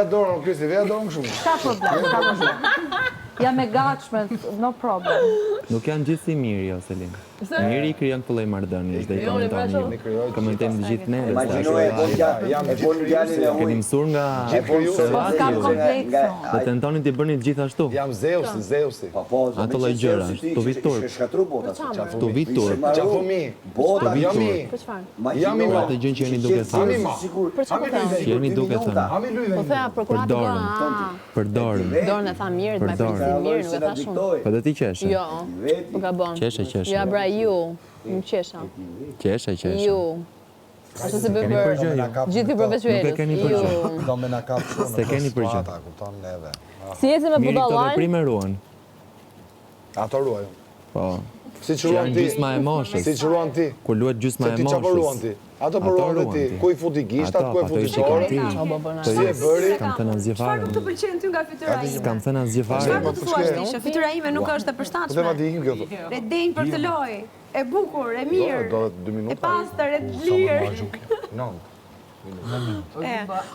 veja dorën, Kristi, veja dorën shumë. Ka problem. Jam e gatshme, no problem. Nuk janë gjithë si mirë, jo, Selin. Mirë i krijon këtë lloj marrëdhënies dhe i komentojnë. Komentojmë të gjithë neve. Keni mësuar nga Kam komplekse. dhe tentonin t'i bëni gjithashtu. Jam Zeusi. Ato lloj gjëra, tu vitur. Tu vitur. Qafumi. Jam i atë gjë që jeni duke thënë. Jeni duke thënë. Po thea prokuratori. Për dorën. Dorën e tha mirë, të bëj mirë, nuk e tha shumë. Po dhe ti qeshe? Jo, po gabon. Qeshe. Ja bra ju, nuk qesha. Qeshe. Ju. Ashtu se bëj për gjithë profesionalët. Nuk e keni për gjë. Do me na kap shumë. Se keni për gjë. Kupton neve. Si ecën me Mirë këto budallajn? veprime ruan. Ato ruajnë. Po. Si që Janë ruan ti. gjysma e moshës. Si që ruan ti. Kur luhet gjysma Se e ti çfarë ruan moshës. ti? Ato po ruan dhe ti. Ku i futi gishtat, ku i futi dorën. Si e bëri? Kam thënë asgjë fare. Nuk të pëlqen ty nga fytyra ime? Kam thënë asgjë fare. Çfarë do të thuash ti që fytyra ime nuk është e Po dhe përshtatshme? ma ti ikim kjo thot. E denj për të lojë, e bukur, e mirë, Do 2 minuta. e pastër, e lirë. Non.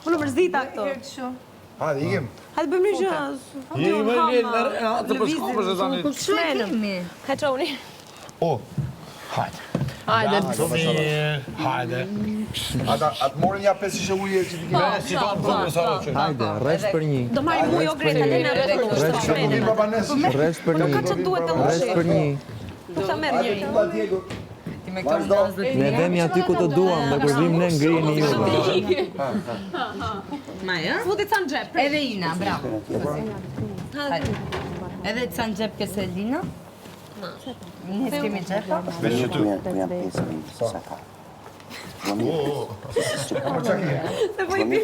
Unë mërzita këto. Hajde, ikim. Hajde bëjmë një gjë. Të përshkopës e tani. Kaçoni. O, hajde. Hajde. Hajde. Atë morën ja 5 shishe ujë që ti kemi. Si ta bëmë sa roçë. Hajde, rresh për një. Do marrim ujë o Greta, le na rresh Shkëmbim babanes. Rresh për një. Ka ç'të duhet të Rresh për një. Po sa merr njëri. Ne vemi aty ku të duam dhe kur vim ne ngrini ju. Futi ca në xhep. Edhe Ina, bravo. Edhe ca në xhep ke Selina? Një kemi xhep.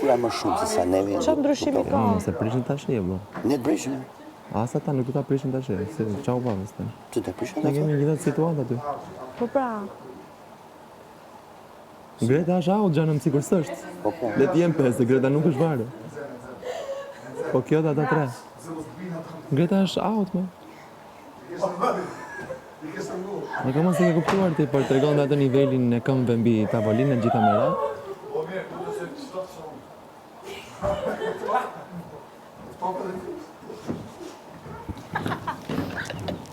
Çfarë ndryshimi ka? Se prishin tash e bë. Ne të prishim. Asa ta nuk do ta prishin tash. Se çau bavës tani. Që të prishim? Ne kemi gjithë situatë aty. Po pra. Greta është out xhanëm sikur s'është. Le të jem 5, se Greta nuk është varë. Po kjo dhe ata 3. Greta është out, me. Në ka mos e ke kuptuar ti, por tregon atë nivelin e këmbëve mbi tavolinë e gjitha mera.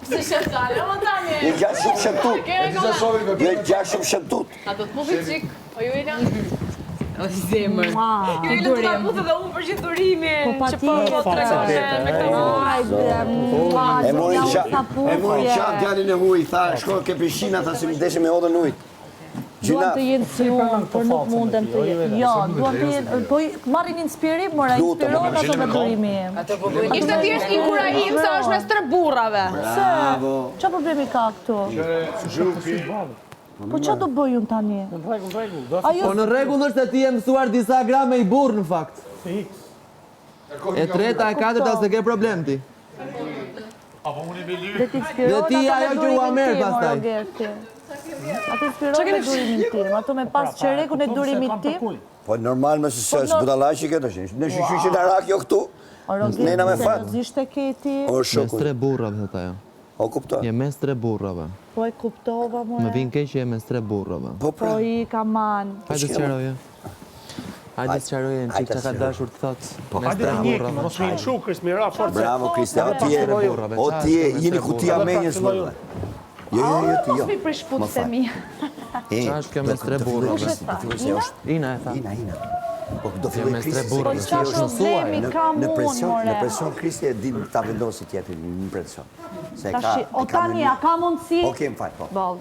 Se shëtale, më tani. Një gjashtë shumë shëmtut. Një gjashtë shumë shëmtut. A do të pufi qik? O ju Ina? O zemër. Ju i të ta puthë dhe unë për gjithë durimin. Që po tregonë me këto E morin qatë djalin e huj, tha, shko ke Prishtina, tha si më deshe me odën ujt. Duan të jenë si unë, por nuk mundem të jenë. Jo, duan të jenë, po marrin inspirim, mora inspirohen ato me durimin im. Ishte thjesht inkurajim se është mes 3 burrave. Bravo. Çfarë problemi ka këtu? Po çfarë do bëj unë tani? Po në rregull është se ti je mësuar disa grame i burr në fakt. E treta e katërta se ke problem ti. Dhe ti inspirohen Dhe ti ato ajo me që u amer durimin tim, pastaj. Rogerti. Ato inspirohen me durimin tim, ato me pas çerekun e durimit tim. Po normal me se është budallaqi këtë është. Ne shyshin arak jo këtu. Nena me fat. Seriozisht e keti. O Mes shoku. 3 burrave thot ajo. O kuptoj. Je mes 3 burrave. Po e kuptova, Më more. vin keq që je mes 3 burrave. Po pra. Po i kaman. Hajde sqaroje. Hajde sqaroje në çka ka dashur të thot. Mes 3 burrave. Mos me shukësh, mira, forca. Bravo Kristian, o ti je, jeni kutia menjës vëlla. Jo, ti jo. Mos mi prish putët e mi. Qa është kjo mes 3 burrave? Ina e tha. Ina. Po do Je filloj mes 3 Kristi. burrave. Po çfarë problemi kam Në unë, presion, more? në presion Kristi e din ta vendosi tjetrin në presion. Se ka. Tashi, o tani, a ka mundësi? Okej, më fal, po. Ball.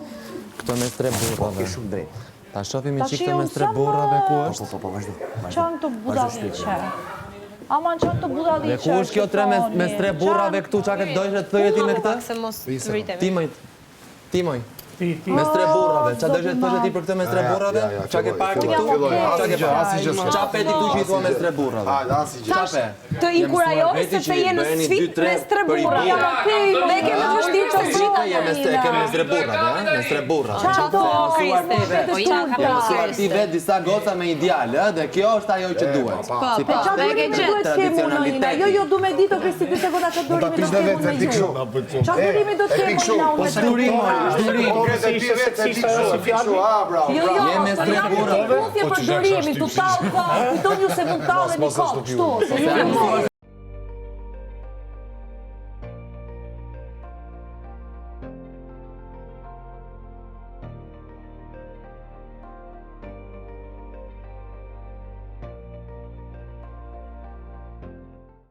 Këto mes 3 Po, burrave. ke shumë drejt. Ta shohim Tashi, çik këto mes unë 3 jam, burrave ku është. Po, vazhdo. Qanë të budalliqe? Aman qanë të budalliqe? Dhe ku është kjo 3 mes 3 burrave këtu, qa këtë dojshë të thëje ti me këtë? Se mos rritemi. Timoj. Mes 3 burrave, qa dojshë të thëje ti për këtë mes 3 burrave? Qa ke parti këtu? Qa peti këtu që i thua mes 3 burrave? Qa pe? Të inkurajohi sepse je në sfit mes 3 burrave. Ne kemi vështirë të gjitha Je mes 3 burrave, ha? Mes 3 burrave. Qa do Kriste? O Ina ka Mësuar ti vetë disa goca me ideal, dhe kjo është ajo që duhet. Si Pe qa durimi duhet kemu në ina? Jo, du me ditë o Kristi, ty se këta që durimi do kemu me ju. Qa durimi do kemu në unë? Durimi, Ti vetë, ti Jo, Jemi po tre jam burra. në puthje për durimin, tu tallë ka, kujtoni ju se mund talleni kot, kështu, se ju